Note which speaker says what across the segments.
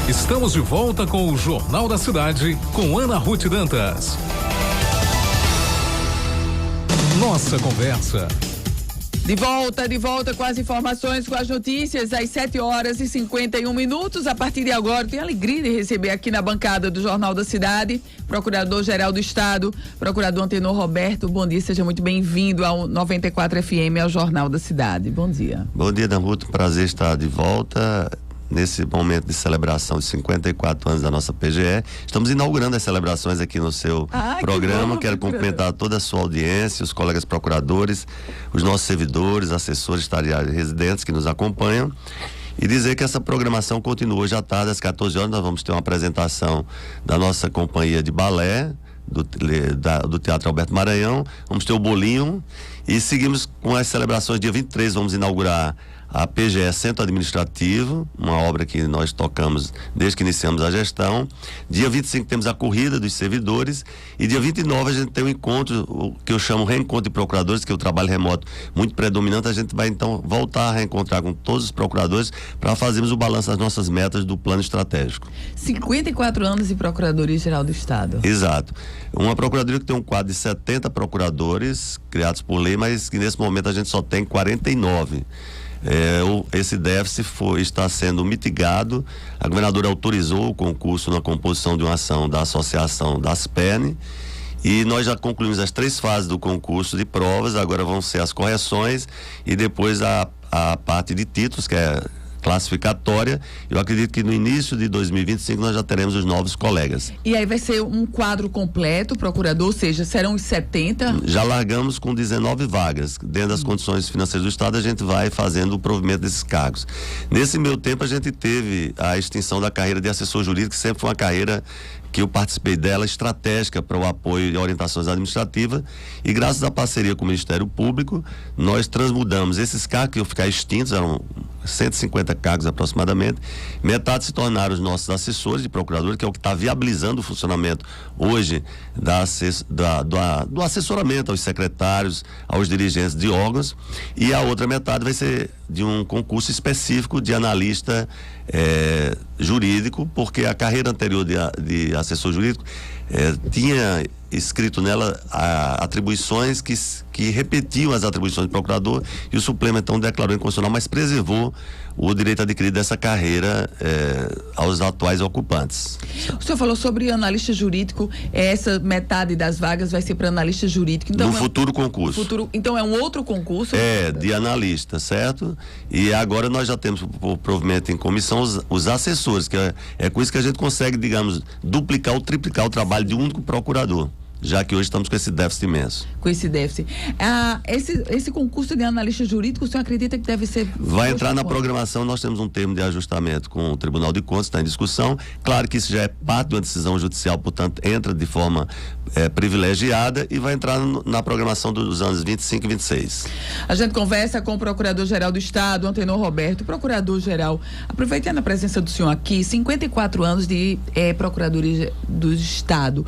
Speaker 1: Estamos de volta com o Jornal da Cidade, com Ana Ruth Dantas. Nossa conversa.
Speaker 2: De volta com as informações, com as notícias, às 7h51. A partir de agora, tenho a alegria de receber aqui na bancada do Jornal da Cidade, Procurador-Geral do Estado, Procurador Antenor Roberto. Bom dia, seja muito bem-vindo ao 94 FM, ao Jornal da Cidade. Bom dia.
Speaker 3: Bom dia, Danruto. Prazer estar de volta nesse momento de celebração de 54 anos da nossa PGE. Estamos inaugurando as celebrações aqui no seu programa. Quero cumprimentar toda a sua audiência, os colegas procuradores, os nossos servidores, assessores, estagiários e residentes que nos acompanham, e dizer que essa programação continua hoje à tarde, às 14 horas. Nós vamos ter uma apresentação da nossa companhia de balé, do Teatro Alberto Maranhão. Vamos ter o bolinho e seguimos com as celebrações. Dia 23 vamos inaugurar a PGE Centro Administrativo, uma obra que nós tocamos desde que iniciamos a gestão. Dia 25 temos a corrida dos servidores, e dia 29 a gente tem um encontro, o que eu chamo reencontro de procuradores, que é o trabalho remoto muito predominante. A gente vai então voltar a reencontrar com todos os procuradores para fazermos o balanço das nossas metas do plano estratégico.
Speaker 2: 54 anos de Procuradoria-Geral do Estado.
Speaker 3: Exato. Uma procuradoria que tem um quadro de 70 procuradores criados por lei, mas que nesse momento a gente só tem 49. Esse déficit está sendo mitigado. A governadora autorizou o concurso na composição de uma ação da associação das PEN, e nós já concluímos as 3 fases do concurso de provas. Agora vão ser as correções e depois a parte de títulos, que é classificatória. Eu acredito que no início de 2025 nós já teremos os novos colegas.
Speaker 2: E aí vai ser um quadro completo, procurador, ou seja, serão os 70?
Speaker 3: Já largamos com 19 vagas. Dentro das condições financeiras do Estado, a gente vai fazendo o provimento desses cargos. Nesse meio tempo, a gente teve a extinção da carreira de assessor jurídico, que sempre foi uma carreira que eu participei dela, estratégica para o apoio e orientações administrativas, e graças à parceria com o Ministério Público, nós transmudamos esses cargos que iam ficar extintos. Eram 150 cargos aproximadamente. Metade se tornaram os nossos assessores de procurador, que é o que está viabilizando o funcionamento hoje do assessoramento aos secretários, aos dirigentes de órgãos, e a outra metade vai ser de um concurso específico de analista jurídico, porque a carreira anterior de assessor jurídico tinha escrito nela atribuições que repetiam as atribuições do procurador, e o Supremo então declarou inconstitucional, mas preservou o direito adquirido dessa carreira aos atuais ocupantes.
Speaker 2: O senhor falou sobre analista jurídico. Essa metade das vagas vai ser para analista jurídico. Então,
Speaker 3: no futuro concurso.
Speaker 2: Então é um outro concurso?
Speaker 3: De analista, certo? E agora nós já temos por provimento em comissão os assessores, que é com isso que a gente consegue, digamos, duplicar ou triplicar o trabalho de um único procurador, já que hoje estamos com esse déficit imenso.
Speaker 2: Com esse déficit. Esse concurso de analista jurídico, o senhor acredita que deve ser...
Speaker 3: Vai entrar na programação. Nós temos um termo de ajustamento com o Tribunal de Contas, está em discussão. Claro que isso já é parte de uma decisão judicial, portanto, entra de forma privilegiada, e vai entrar na programação dos anos 25 e 26.
Speaker 2: A gente conversa com o Procurador-Geral do Estado, Antenor Roberto. Procurador-Geral, aproveitando a presença do senhor aqui, 54 anos de Procuradoria do Estado.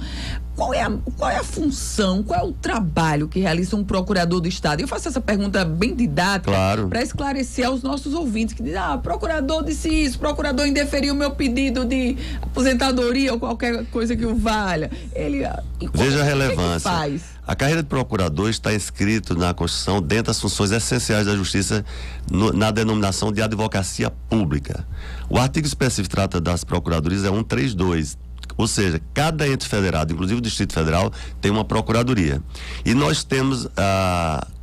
Speaker 2: Qual é a função, qual é o trabalho que realiza um procurador do Estado? Eu faço essa pergunta bem didática, claro, para esclarecer aos nossos ouvintes que dizem, procurador disse isso, procurador indeferiu o meu pedido de aposentadoria ou qualquer coisa que o valha.
Speaker 3: Veja a relevância.
Speaker 2: Que faz?
Speaker 3: A carreira de procurador está inscrito na Constituição dentro das funções essenciais da Justiça, na denominação de advocacia pública. O artigo específico trata das procuradorias, é 132. Ou seja, cada ente federado, inclusive o Distrito Federal, tem uma procuradoria. E nós temos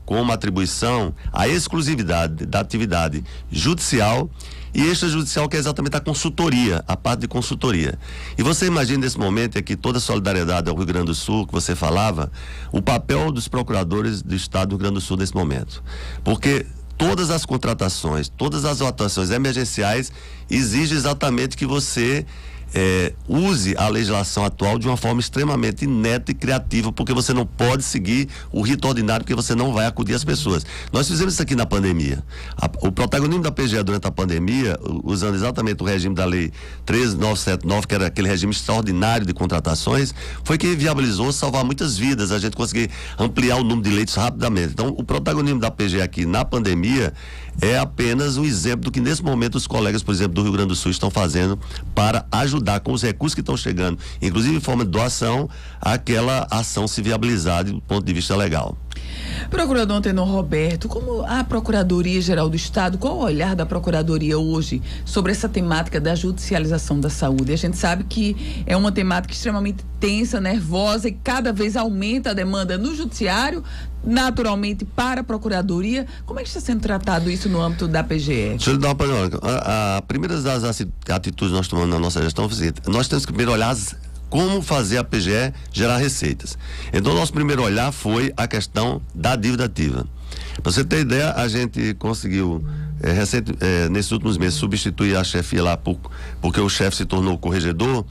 Speaker 3: como atribuição a exclusividade da atividade judicial e extrajudicial, que é exatamente a consultoria, a parte de consultoria. E você imagina nesse momento aqui toda a solidariedade ao Rio Grande do Sul, que você falava, o papel dos procuradores do Estado do Rio Grande do Sul nesse momento. Porque todas as contratações, todas as atuações emergenciais exigem exatamente que você use a legislação atual de uma forma extremamente ineta e criativa, porque você não pode seguir o rito ordinário, porque você não vai acudir as pessoas. Nós fizemos isso aqui na pandemia. O protagonismo da PGE durante a pandemia, usando exatamente o regime da lei 13.979, que era aquele regime extraordinário de contratações, foi que viabilizou salvar muitas vidas, a gente conseguir ampliar o número de leitos rapidamente. Então, o protagonismo da PGE aqui na pandemia é apenas um exemplo do que nesse momento os colegas, por exemplo, do Rio Grande do Sul estão fazendo para ajudar com os recursos que estão chegando, inclusive em forma de doação, aquela ação se viabilizar do ponto de vista legal.
Speaker 2: Procurador Antenor Roberto, como a Procuradoria-Geral do Estado, qual o olhar da Procuradoria hoje sobre essa temática da judicialização da saúde? A gente sabe que é uma temática extremamente tensa, nervosa, e cada vez aumenta a demanda no judiciário, naturalmente para a Procuradoria. Como é que está sendo tratado isso no âmbito da PGE?
Speaker 3: Deixa eu lhe dar uma panorâmica. A primeira das atitudes que nós tomamos na nossa gestão foi assim: nós temos que primeiro olhar como fazer a PGE gerar receitas. Então, nosso primeiro olhar foi a questão da dívida ativa. Para você ter ideia, a gente conseguiu, nesses últimos meses, substituir a chefia lá, porque o chefe se tornou corregedor,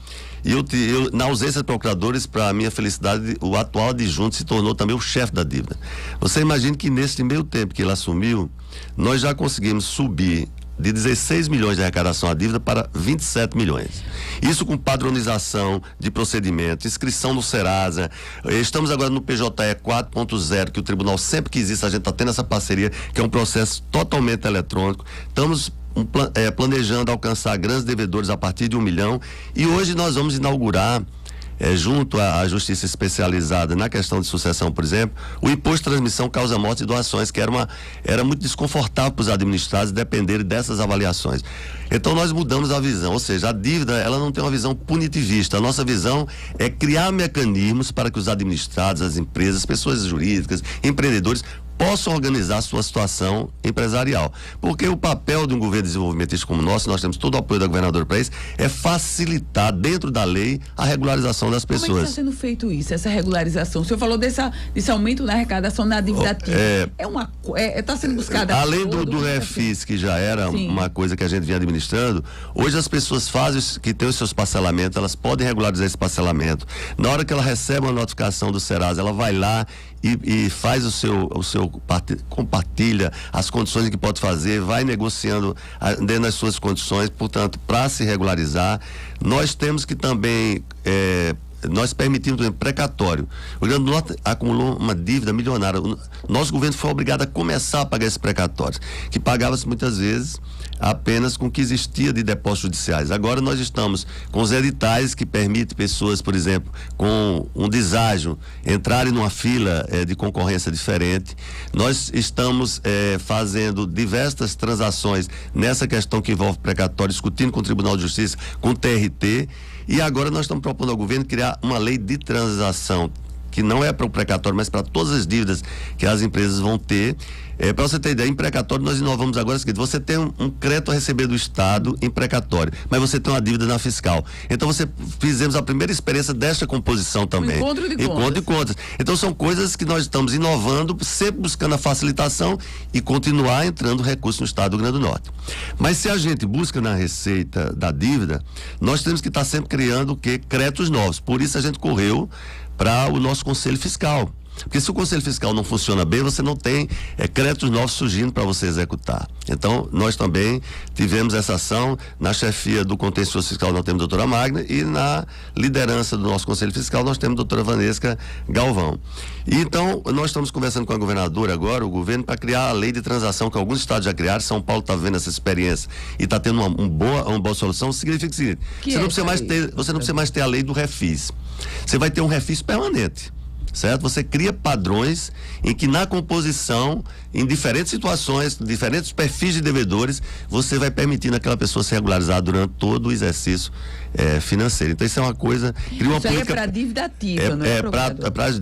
Speaker 3: e eu, na ausência de procuradores, para minha felicidade, o atual adjunto se tornou também o chefe da dívida. Você imagina que nesse meio tempo que ele assumiu, nós já conseguimos subir de 16 milhões de arrecadação à dívida para 27 milhões. Isso com padronização de procedimento, inscrição no Serasa. Estamos agora no PJE 4.0, que o tribunal sempre quis isso, a gente está tendo essa parceria, que é um processo totalmente eletrônico. Estamos planejando alcançar grandes devedores a partir de 1 milhão, e hoje nós vamos inaugurar, junto à justiça especializada na questão de sucessão, por exemplo, o imposto de transmissão, causa mortes e doações, que era muito desconfortável para os administrados dependerem dessas avaliações. Então nós mudamos a visão, ou seja, a dívida, ela não tem uma visão punitivista. A nossa visão é criar mecanismos para que os administrados, as empresas, pessoas jurídicas, empreendedores possam organizar a sua situação empresarial. Porque o papel de um governo desenvolvimentista como o nosso, nós temos todo o apoio da governadora para isso, é facilitar dentro da lei a regularização das pessoas.
Speaker 2: Como é que está sendo feito isso, essa regularização? O senhor falou desse aumento na arrecadação na dívida ativa. Está sendo buscada...
Speaker 3: Além do refis, que já era uma coisa que a gente vinha administrando, hoje as pessoas que têm os seus parcelamentos, elas podem regularizar esse parcelamento. Na hora que ela recebe uma notificação do Serasa, ela vai lá e faz compartilha as condições que pode fazer, vai negociando dentro das suas condições. Portanto, para se regularizar, nós temos que também nós permitimos precatório. O Rio Grande do Norte acumulou uma dívida milionária. O nosso governo foi obrigado a começar a pagar esses precatórios, que pagava-se muitas vezes apenas com o que existia de depósitos judiciais. Agora nós estamos com os editais que permitem pessoas, por exemplo, com um deságio, entrarem numa fila de concorrência diferente. Nós estamos fazendo diversas transações nessa questão que envolve precatório, discutindo com o Tribunal de Justiça, com o TRT, e agora nós estamos propondo ao governo criar uma lei de transação que não é para o precatório, mas para todas as dívidas que as empresas vão ter. Para você ter ideia, em precatório nós inovamos agora o seguinte: você tem um crédito a receber do Estado em precatório, mas você tem uma dívida na fiscal. Então fizemos a primeira experiência desta composição também.
Speaker 2: Encontro de
Speaker 3: contas. Então são coisas que nós estamos inovando, sempre buscando a facilitação e continuar entrando recursos no Estado do Rio Grande do Norte. Mas se a gente busca na receita da dívida, nós temos que estar sempre criando créditos novos. Por isso a gente correu para o nosso Conselho Fiscal. Porque se o Conselho Fiscal não funciona bem, você não tem créditos novos surgindo para você executar. Então, nós também tivemos essa ação. Na chefia do Contencioso Fiscal nós temos a doutora Magna, e na liderança do nosso Conselho Fiscal nós temos a doutora Vanesca Galvão. E então, nós estamos conversando com a governadora agora, o governo, para criar a lei de transação que alguns estados já criaram. São Paulo está vendo essa experiência e está tendo uma boa solução. Significa o seguinte: você não precisa mais ter a lei do refis. Você vai ter um refis permanente. Certo? Você cria padrões em que na composição, em diferentes situações, diferentes perfis de devedores, você vai permitindo aquela pessoa se regularizar durante todo o exercício financeiro. Então isso é uma coisa...
Speaker 2: Isso aí é para dívida ativa, não é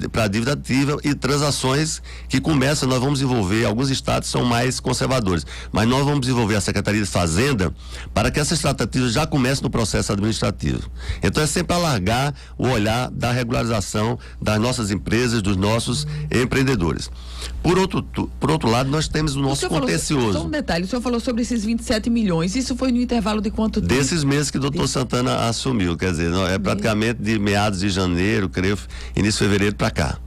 Speaker 3: para dívida ativa e transações que começam. Nós vamos desenvolver, alguns estados são mais conservadores, mas nós vamos desenvolver a Secretaria de Fazenda para que essas tratativas já comecem no processo administrativo. Então é sempre alargar o olhar da regularização das nossas empresas, empresas, dos nossos empreendedores. Por outro lado, nós temos o nosso contencioso.
Speaker 2: Só um detalhe, o senhor falou sobre esses 27 milhões, isso foi no intervalo de quanto tempo?
Speaker 3: Desses meses que o doutor Santana assumiu, quer dizer, é praticamente de meados de janeiro, creio, início de fevereiro para cá.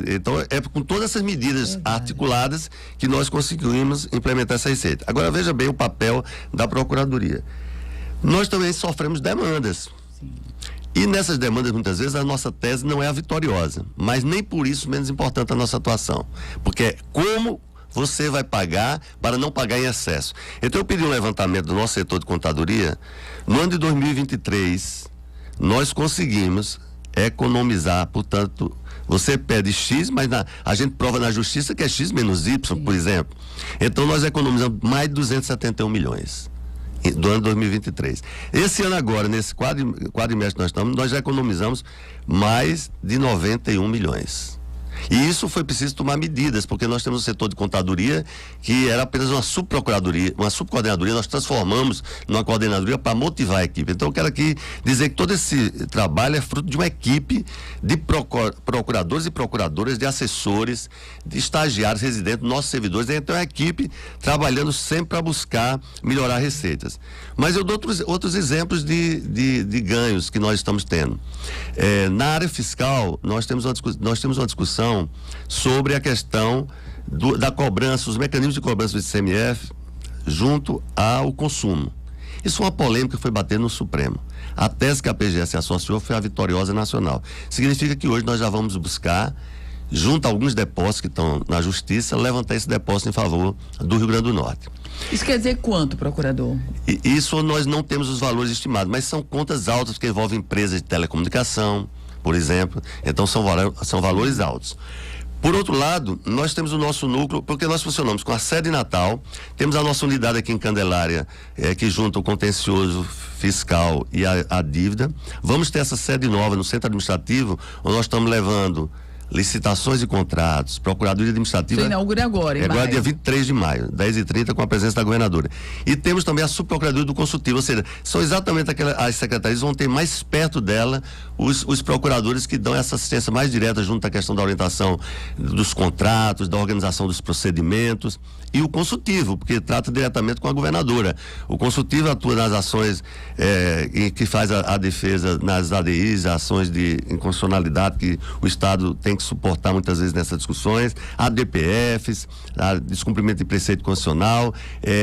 Speaker 3: Então, é com todas essas medidas articuladas que nós conseguimos implementar essa receita. Agora, veja bem o papel da Procuradoria. Nós também sofremos demandas. Sim. E nessas demandas, muitas vezes, a nossa tese não é a vitoriosa, mas nem por isso menos importante a nossa atuação. Porque é como você vai pagar para não pagar em excesso. Então, eu pedi um levantamento do nosso setor de contadoria. No ano de 2023, nós conseguimos economizar, portanto, você pede X, mas a gente prova na justiça que é X menos Y, sim, por exemplo. Então, nós economizamos mais de 271 milhões do ano 2023. Esse ano agora, nesse quadrimestre que nós estamos, nós já economizamos mais de 91 milhões. E isso foi preciso tomar medidas, porque nós temos um setor de contadoria que era apenas uma subprocuradoria, uma subcoordenadoria, nós transformamos numa coordenadoria para motivar a equipe. Então eu quero aqui dizer que todo esse trabalho é fruto de uma equipe de procuradores e procuradoras, de assessores, de estagiários residentes, nossos servidores. Então é uma equipe trabalhando sempre para buscar melhorar receitas. Mas eu dou outros exemplos de ganhos que nós estamos tendo. Na área fiscal, nós temos uma discussão sobre a questão da cobrança, os mecanismos de cobrança do ICMS junto ao consumo. Isso é uma polêmica que foi bater no Supremo. A tese que a PGS se associou foi a vitoriosa nacional. Significa que hoje nós já vamos buscar, junto a alguns depósitos que estão na Justiça, levantar esse depósito em favor do Rio Grande do Norte.
Speaker 2: Isso quer dizer quanto, procurador?
Speaker 3: Isso nós não temos os valores estimados, mas são contas altas que envolvem empresas de telecomunicação, por exemplo. Então são valores altos. Por outro lado, nós temos o nosso núcleo, porque nós funcionamos com a sede em Natal, temos a nossa unidade aqui em Candelária, que junta o contencioso fiscal e a dívida. Vamos ter essa sede nova no centro administrativo, onde nós estamos levando licitações e contratos, procuradoria administrativa.
Speaker 2: Você inaugura agora, em
Speaker 3: agora dia 23 de maio, 10h30, com a presença da governadora. E temos também a subprocuradoria do consultivo, ou seja, são exatamente as secretarias vão ter mais perto dela os procuradores que dão essa assistência mais direta junto à questão da orientação dos contratos, da organização dos procedimentos, e o consultivo, porque trata diretamente com a governadora. O consultivo atua nas ações que faz a defesa nas ADIs, ações de inconstitucionalidade que o Estado tem que suportar muitas vezes nessas discussões, ADPFs, a descumprimento de preceito constitucional,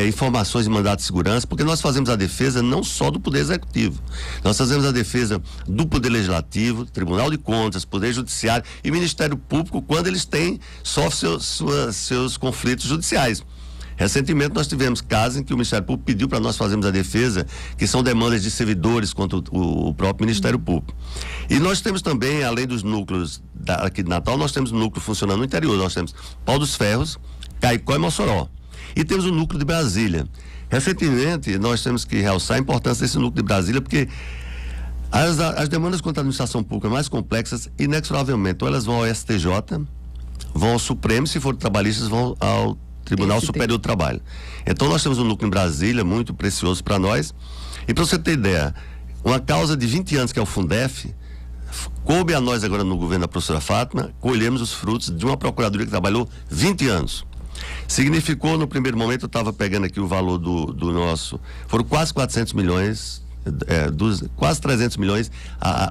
Speaker 3: informações de mandato de segurança, porque nós fazemos a defesa não só do Poder Executivo, nós fazemos a defesa do Poder Legislativo, Tribunal de Contas, Poder Judiciário e Ministério Público quando eles sofrem seus conflitos judiciais. Recentemente nós tivemos casos em que o Ministério Público pediu para nós fazermos a defesa, que são demandas de servidores contra o próprio Ministério Público. E nós temos também, além dos núcleos aqui de Natal, nós temos um núcleo funcionando no interior. Nós temos Pau dos Ferros, Caicó e Mossoró. E temos o núcleo de Brasília. Recentemente nós temos que realçar a importância desse núcleo de Brasília, porque as demandas contra a administração pública mais complexas, inexoravelmente, ou elas vão ao STJ, vão ao Supremo, se for trabalhistas, vão ao Tribunal Superior do Trabalho. Então nós temos um núcleo em Brasília muito precioso para nós. E para você ter ideia, uma causa de 20 anos que é o Fundef, coube a nós agora no governo da professora Fátima, colhemos os frutos de uma procuradoria que trabalhou 20 anos. Significou, no primeiro momento, eu estava pegando aqui o valor do nosso, foram quase 400 milhões, quase 300 milhões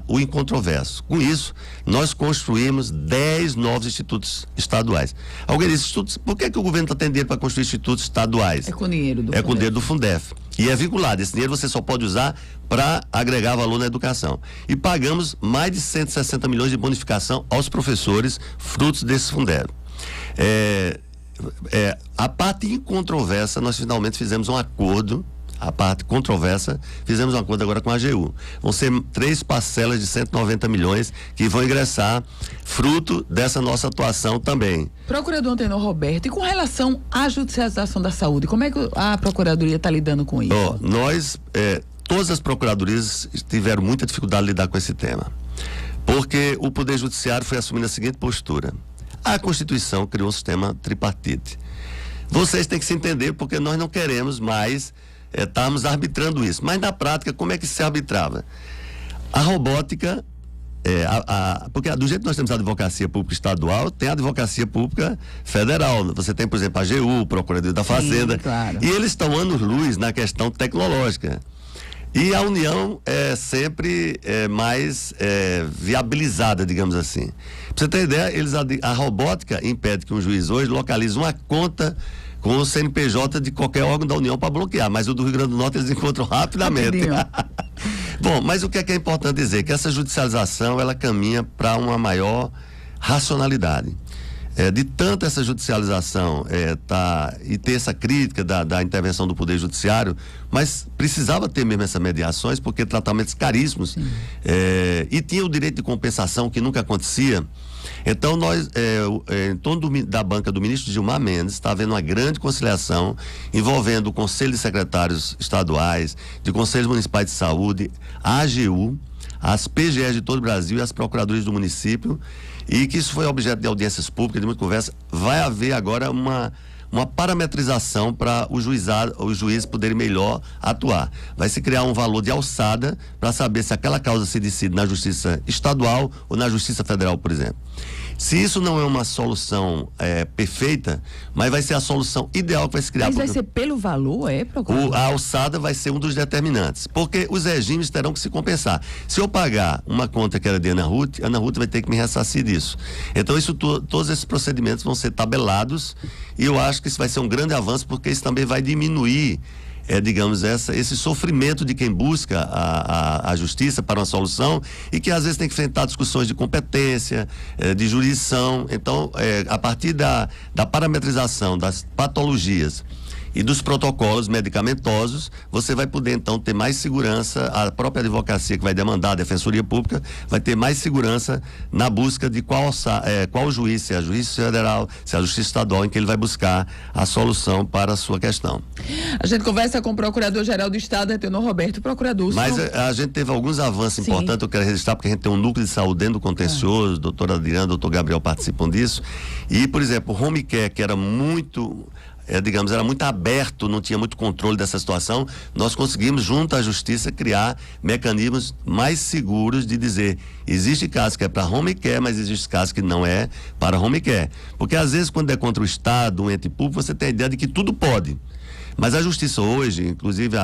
Speaker 3: o incontroverso. Com isso, nós construímos 10 novos institutos estaduais. Alguém disse, por que o governo está tendo dinheiro para construir institutos estaduais?
Speaker 2: É com dinheiro do Fundef.
Speaker 3: É com dinheiro do Fundef. E é vinculado. Esse dinheiro você só pode usar para agregar valor na educação. E pagamos mais de 160 milhões de bonificação aos professores, frutos desse Fundef. A parte incontroversa, nós finalmente fizemos um acordo. A parte controversa, fizemos um acordo agora com a AGU. Vão ser 3 parcelas de 190 milhões que vão ingressar, fruto dessa nossa atuação também.
Speaker 2: Procurador Antenor Roberto, e com relação à judicialização da saúde, como é que a Procuradoria está lidando com isso?
Speaker 3: Todas as procuradorias tiveram muita dificuldade de lidar com esse tema, porque o Poder Judiciário foi assumindo a seguinte postura: a Constituição criou um sistema tripartite. Vocês têm que se entender, porque nós não queremos mais estarmos arbitrando isso. Mas na prática, como é que se arbitrava? A robótica porque do jeito que nós temos a advocacia pública estadual, tem a advocacia pública federal. Você tem, por exemplo, a AGU, o Procuradoria da Fazenda.
Speaker 2: Sim, claro.
Speaker 3: E eles estão anos-luz na questão tecnológica. E a União é sempre mais viabilizada, digamos assim. Pra você ter ideia, a robótica impede que um juiz hoje localize uma conta com o CNPJ de qualquer órgão da União para bloquear, mas o do Rio Grande do Norte eles encontram rapidamente. Bom, mas o que é importante dizer? Que essa judicialização, ela caminha para uma maior racionalidade. De tanto essa judicialização e ter essa crítica da intervenção do Poder Judiciário, mas precisava ter mesmo essas mediações, porque tratamentos caríssimos, e tinha o direito de compensação, que nunca acontecia. Então, nós, em torno da banca do ministro Gilmar Mendes, está havendo uma grande conciliação envolvendo o Conselho de Secretários Estaduais, de Conselhos Municipais de Saúde, a AGU, as PGEs de todo o Brasil e as Procuradorias do município, e que isso foi objeto de audiências públicas, de muita conversa. Vai haver agora uma parametrização para os juízes poderem melhor atuar. Vai se criar um valor de alçada para saber se aquela causa se decide na Justiça Estadual ou na Justiça Federal, por exemplo. Se isso não é uma solução perfeita, mas vai ser a solução ideal que vai se criar.
Speaker 2: Mas vai ser pelo valor, procurador?
Speaker 3: A alçada vai ser um dos determinantes, porque os regimes terão que se compensar. Se eu pagar uma conta que era de Ana Ruth vai ter que me ressarcir disso. Então, todos esses procedimentos vão ser tabelados, e eu acho que isso vai ser um grande avanço, porque isso também vai diminuir digamos, esse sofrimento de quem busca a justiça para uma solução, e que às vezes tem que enfrentar discussões de competência, de jurisdição. Então, a partir da parametrização das patologias e dos protocolos medicamentosos, você vai poder então ter mais segurança. A própria advocacia que vai demandar, a Defensoria Pública, vai ter mais segurança na busca de qual juiz, se é a Justiça Federal, se é a Justiça Estadual, em que ele vai buscar a solução para a sua questão.
Speaker 2: A gente conversa com o Procurador-Geral do Estado, Antenor Roberto, procurador.
Speaker 3: Mas a gente teve alguns avanços importantes, eu quero registrar, porque a gente tem um núcleo de saúde dentro do contencioso, doutora Adriana, doutor Gabriel participam disso, e, por exemplo, o home care, que era muito... era muito aberto, não tinha muito controle dessa situação, nós conseguimos, junto à Justiça, criar mecanismos mais seguros de dizer, existe caso que é para home care, mas existe caso que não é para home care. Porque às vezes, quando é contra o Estado, um ente público, você tem a ideia de que tudo pode. Mas a Justiça hoje, inclusive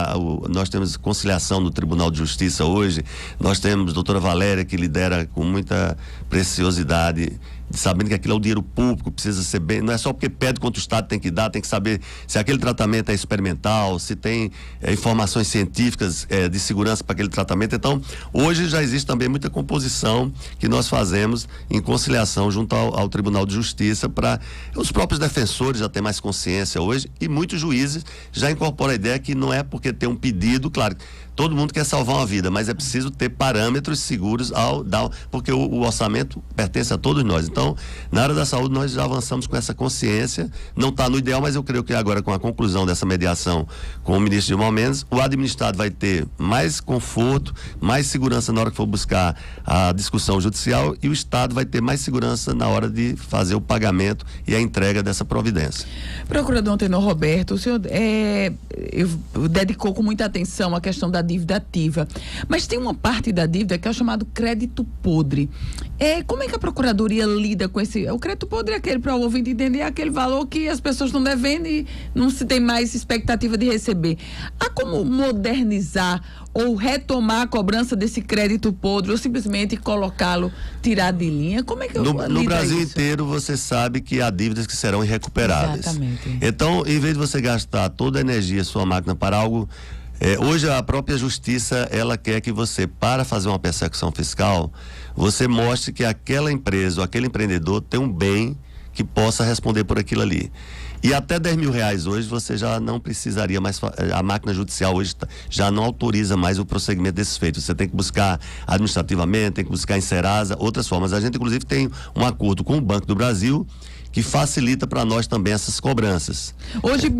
Speaker 3: nós temos conciliação no Tribunal de Justiça hoje, nós temos a doutora Valéria, que lidera com muita preciosidade, sabendo que aquilo é o dinheiro público, precisa ser bem, não é só porque pede quanto o Estado tem que dar, tem que saber se aquele tratamento é experimental, se tem informações científicas de segurança para aquele tratamento. Então, hoje já existe também muita composição que nós fazemos em conciliação junto ao Tribunal de Justiça, para os próprios defensores já têm mais consciência hoje, e muitos juízes já incorporam a ideia que não é porque tem um pedido, claro, todo mundo quer salvar uma vida, mas é preciso ter parâmetros seguros porque o orçamento pertence a todos nós. Então, na área da saúde, nós já avançamos com essa consciência. Não está no ideal, mas eu creio que agora, com a conclusão dessa mediação com o ministro Gilmar Mendes, o administrado vai ter mais conforto, mais segurança na hora que for buscar a discussão judicial, e o Estado vai ter mais segurança na hora de fazer o pagamento e a entrega dessa providência.
Speaker 2: Procurador Antenor Roberto, o senhor dedicou com muita atenção a questão da dívida ativa, mas tem uma parte da dívida que é o chamado crédito podre. Como é que a Procuradoria lida com esse... O crédito podre é aquele, para o ouvinte entender, é aquele valor que as pessoas estão devendo e não se tem mais expectativa de receber. Há como modernizar ou retomar a cobrança desse crédito podre, ou simplesmente colocá-lo, tirar de linha? Como é que
Speaker 3: no Brasil inteiro, você sabe que há dívidas que serão irrecuperáveis.
Speaker 2: Exatamente.
Speaker 3: Então, em vez de você gastar toda a energia, sua máquina, para algo... hoje a própria Justiça, ela quer que você, para fazer uma persecução fiscal, você mostre que aquela empresa ou aquele empreendedor tem um bem que possa responder por aquilo ali. E até R$10.000 hoje você já não precisaria mais, a máquina judicial hoje já não autoriza mais o prosseguimento desses feitos. Você tem que buscar administrativamente, tem que buscar em Serasa, outras formas. A gente inclusive tem um acordo com o Banco do Brasil que facilita para nós também essas cobranças.
Speaker 2: Hoje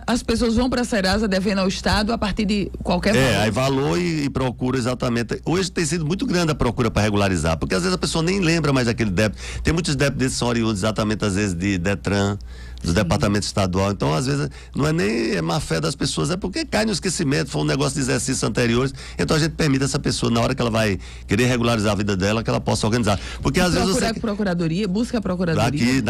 Speaker 2: as pessoas vão para a Serasa devendo ao Estado a partir de qualquer valor.
Speaker 3: Aí valor e procura exatamente. Hoje tem sido muito grande a procura para regularizar, porque às vezes a pessoa nem lembra mais daquele débito. Tem muitos débitos desses que são oriundos exatamente às vezes de Detran, do departamento estadual. Então, às vezes, não é nem má fé das pessoas, é porque cai no esquecimento, foi um negócio de exercícios anteriores. Então, a gente permite essa pessoa, na hora que ela vai querer regularizar a vida dela, que ela possa organizar. Porque, às vezes, você...
Speaker 2: Procuradoria, busca a procuradoria?
Speaker 3: Aqui,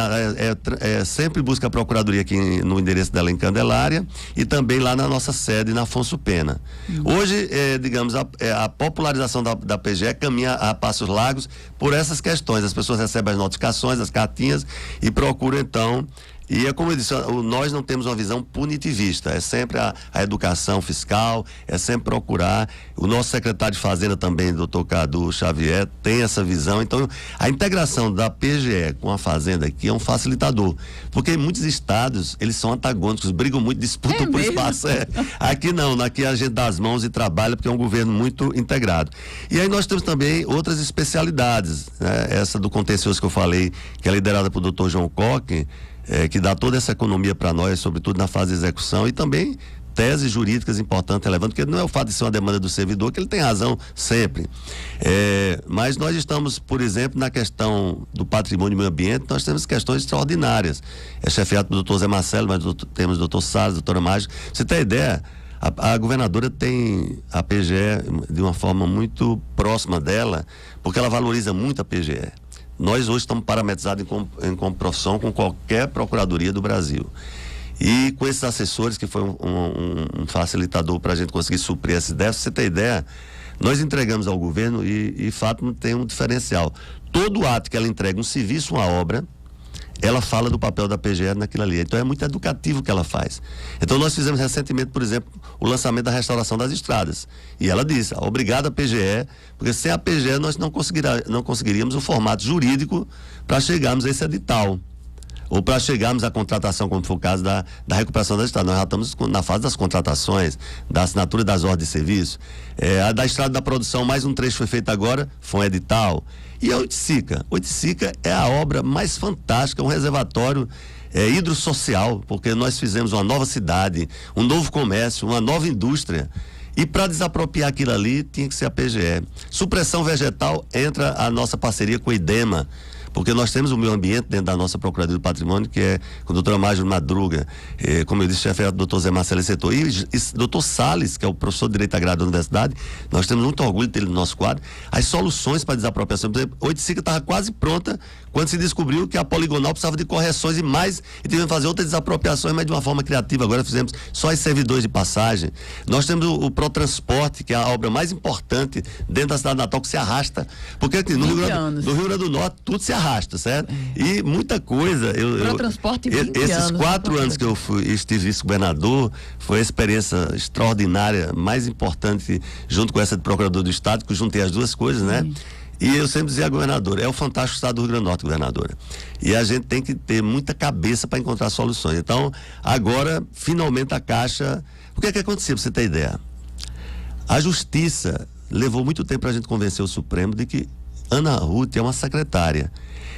Speaker 3: sempre busca a procuradoria aqui no endereço dela em Candelária e também lá na nossa sede, na Afonso Pena. Hoje, digamos, a popularização da PGE caminha a passos largos por essas questões. As pessoas recebem as notificações, as cartinhas e procuram, então... E é como eu disse, nós não temos uma visão punitivista, é sempre a educação fiscal, é sempre procurar. O nosso secretário de Fazenda também, doutor Cadu Xavier, tem essa visão. Então, a integração da PGE com a Fazenda aqui é um facilitador, porque em muitos estados eles são antagônicos, brigam muito, disputam por espaço. Aqui não, aqui a gente dá as mãos e trabalha, porque é um governo muito integrado. E aí nós temos também outras especialidades, né? Essa do contencioso que eu falei, que é liderada por doutor João Coque, que dá toda essa economia para nós, sobretudo na fase de execução, e também teses jurídicas importantes, relevantes, porque não é o fato de ser uma demanda do servidor, que ele tem razão sempre. Mas nós estamos, por exemplo, na questão do patrimônio e meio ambiente, nós temos questões extraordinárias. É chefiado pelo doutor Zé Marcelo, mas temos o doutor Salles, a doutora Mágica. Você tem ideia? A governadora tem a PGE de uma forma muito próxima dela, porque ela valoriza muito a PGE. Nós hoje estamos parametrizados em profissão com qualquer procuradoria do Brasil. E com esses assessores, que foi um facilitador para a gente conseguir suprir esse déficit, você tem ideia, nós entregamos ao governo e Fátima tem um diferencial. Todo ato que ela entrega, um serviço, uma obra, ela fala do papel da PGE naquilo ali. Então é muito educativo o que ela faz. Então nós fizemos recentemente, por exemplo, o lançamento da restauração das estradas. E ela disse, obrigado à PGE, porque sem a PGE nós não conseguiríamos o formato jurídico para chegarmos a esse edital. Ou para chegarmos à contratação, como foi o caso da recuperação das estradas. Nós já estamos na fase das contratações, da assinatura das ordens de serviço. A da estrada da produção, mais um trecho foi feito agora, foi um edital. E a Oiticica. Oiticica é a obra mais fantástica, um reservatório hidrossocial, porque nós fizemos uma nova cidade, um novo comércio, uma nova indústria. E para desapropriar aquilo ali, tinha que ser a PGE. Supressão vegetal, entra a nossa parceria com o IDEMA, porque nós temos o meio ambiente dentro da nossa Procuradoria do Patrimônio, que é com o doutor Mágico Madruga, como eu disse, chefe do doutor Zé Marcelo Setor, e doutor Salles, que é o professor de Direito Agrário da Universidade. Nós temos muito orgulho dele no nosso quadro. As soluções para desapropriação, por exemplo, a Oiticica estava quase pronta quando se descobriu que a poligonal precisava de correções e tivemos que fazer outras desapropriações, mas de uma forma criativa. Agora fizemos só os servidores de passagem. Nós temos o Protransporte, que é a obra mais importante dentro da cidade natal, que se arrasta, porque aqui no Rio Grande do Norte tudo se arrasta, certo? E muita coisa. Esses 4 anos que eu estive vice-governador, foi a experiência extraordinária, mais importante, junto com essa de procurador do Estado, que eu juntei as duas coisas, né? E eu sempre dizia, governadora, é o fantástico estado do Rio Grande do Norte, governadora. E a gente tem que ter muita cabeça para encontrar soluções. Então, agora, finalmente a Caixa... O que é que aconteceu, para você ter ideia? A Justiça levou muito tempo para a gente convencer o Supremo de que Ana Ruth é uma secretária.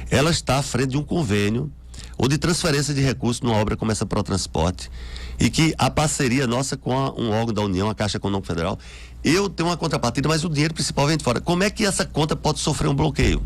Speaker 3: Ela está à frente de um convênio ou de transferência de recursos numa obra como essa Protransporte, e que a parceria nossa com um órgão da União, a Caixa Econômica Federal, eu tenho uma contrapartida, mas o dinheiro principal vem de fora. Como é que essa conta pode sofrer um bloqueio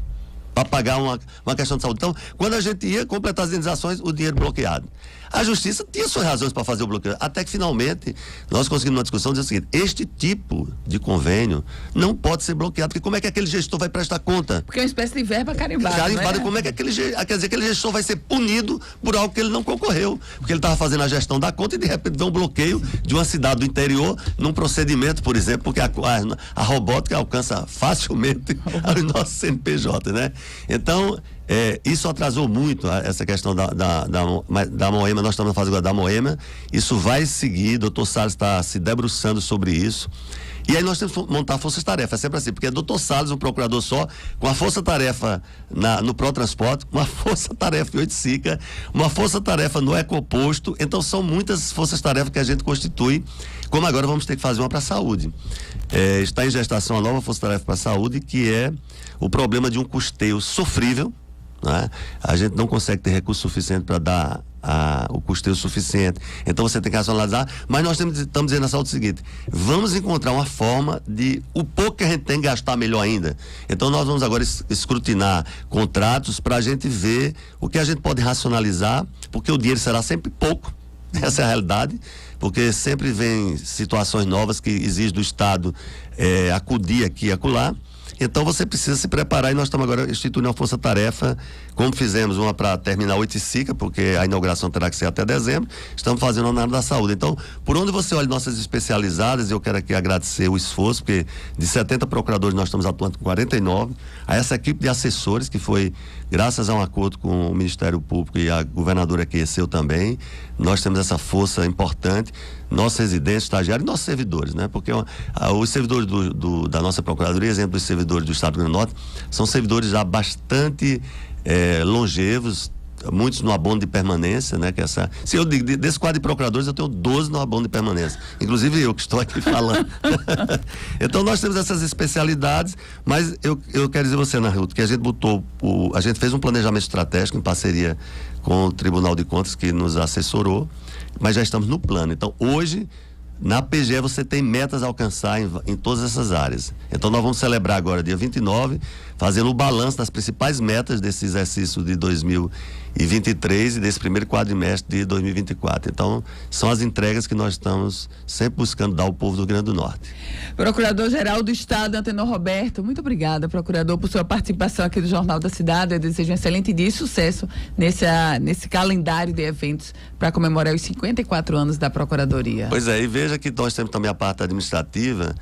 Speaker 3: para pagar uma questão de saúde? Então, quando a gente ia completar as indenizações, o dinheiro bloqueado. A Justiça tinha suas razões para fazer o bloqueio, até que finalmente nós conseguimos uma discussão dizendo o seguinte: este tipo de convênio não pode ser bloqueado, porque como é que aquele gestor vai prestar conta?
Speaker 2: Porque é uma espécie de verba carimbada.
Speaker 3: Carimbada, como é que quer dizer, aquele gestor vai ser punido por algo que ele não concorreu, porque ele estava fazendo a gestão da conta e de repente vê um bloqueio de uma cidade do interior num procedimento, por exemplo, porque a robótica alcança facilmente os nossos CNPJ, né? Então, isso atrasou muito essa questão da Moema. Nós estamos na fase agora da Moema. Isso vai seguir, o doutor Salles está se debruçando sobre isso. E aí nós temos que montar forças-tarefa, é sempre assim, porque é doutor Salles, um procurador só, com a força-tarefa no Protransporte, uma força-tarefa em Oiticica, uma força-tarefa no Ecoposto. Então são muitas forças-tarefas que a gente constitui, como agora vamos ter que fazer uma para a saúde. Está em gestação a nova força-tarefa para a saúde, que é o problema de um custeio sofrível, né? A gente não consegue ter recurso suficiente para dar o custeio suficiente. Então você tem que racionalizar, mas nós estamos dizendo nessa o seguinte: vamos encontrar uma forma de o pouco que a gente tem gastar melhor ainda. Então nós vamos agora escrutinar contratos para a gente ver o que a gente pode racionalizar, porque o dinheiro será sempre pouco. Essa é a realidade, porque sempre vem situações novas que exigem do Estado acudir aqui e acolá. Então você precisa se preparar, e nós estamos agora instituindo uma força-tarefa, como fizemos uma para terminar o Iticica, porque a inauguração terá que ser até dezembro, estamos fazendo uma na área da saúde. Então, por onde você olha nossas especializadas, eu quero aqui agradecer o esforço, porque de 70 procuradores nós estamos atuando com 49, a essa equipe de assessores, que foi graças a um acordo com o Ministério Público e a governadora aqueceu também, nós temos essa força importante, nossos residentes, estagiários e nossos servidores, né? Porque os servidores da nossa Procuradoria, exemplo dos servidores do Estado do Rio Grande do Norte, são servidores já bastante longevos, muitos no abono de permanência, né? Se eu digo, desse quadro de procuradores, eu tenho 12 no abono de permanência, inclusive eu que estou aqui falando. Então nós temos essas especialidades, mas eu quero dizer a você, Ana Ruth, que a gente fez um planejamento estratégico em parceria com o Tribunal de Contas, que nos assessorou, mas já estamos no plano. Então hoje na PGE você tem metas a alcançar em todas essas áreas. Então nós vamos celebrar agora, dia 29, fazendo o balanço das principais metas desse exercício de 2023 e desse primeiro quadrimestre de 2024. Então são as entregas que nós estamos sempre buscando dar ao povo do Rio Grande do Norte.
Speaker 2: Procurador-Geral do Estado, Antenor Roberto, muito obrigada, procurador, por sua participação aqui do Jornal da Cidade. Eu desejo um excelente dia e sucesso nesse calendário de eventos para comemorar os 54 anos da Procuradoria.
Speaker 3: Pois é, e veja que nós temos também a parte administrativa,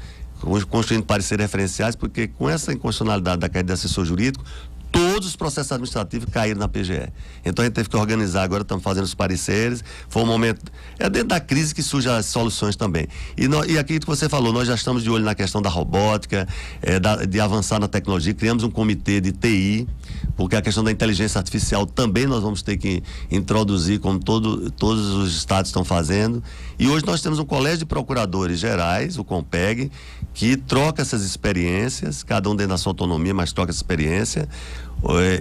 Speaker 3: construindo pareceres referenciais, porque com essa inconstitucionalidade da caída de assessor jurídico, todos os processos administrativos caíram na PGE. Então a gente teve que organizar, agora estamos fazendo os pareceres, foi um momento, dentro da crise que surgem as soluções também. E aqui que você falou, nós já estamos de olho na questão da robótica, de avançar na tecnologia, criamos um comitê de TI, porque a questão da inteligência artificial também nós vamos ter que introduzir, como todos os estados estão fazendo. E hoje nós temos um colégio de procuradores gerais, o COMPEG, que troca essas experiências, cada um dentro da sua autonomia, mas troca essa experiência.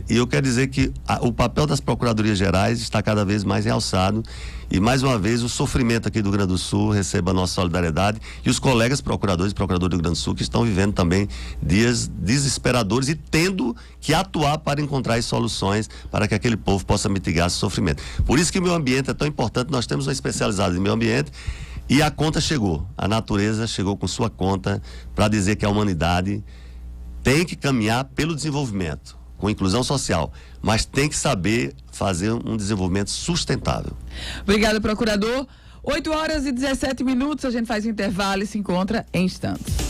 Speaker 3: E eu quero dizer que o papel das procuradorias gerais está cada vez mais realçado, e mais uma vez o sofrimento aqui do Rio Grande do Sul receba a nossa solidariedade, e os colegas procuradores e procuradores do Rio Grande do Sul que estão vivendo também dias desesperadores e tendo que atuar para encontrar as soluções para que aquele povo possa mitigar esse sofrimento. Por isso que o meio ambiente é tão importante. Nós temos uma especializada em meio ambiente e a conta chegou, a natureza chegou com sua conta para dizer que a humanidade tem que caminhar pelo desenvolvimento, com inclusão social, mas tem que saber fazer um desenvolvimento sustentável.
Speaker 2: Obrigada, procurador. 8h17, a gente faz o intervalo e se encontra em instantes.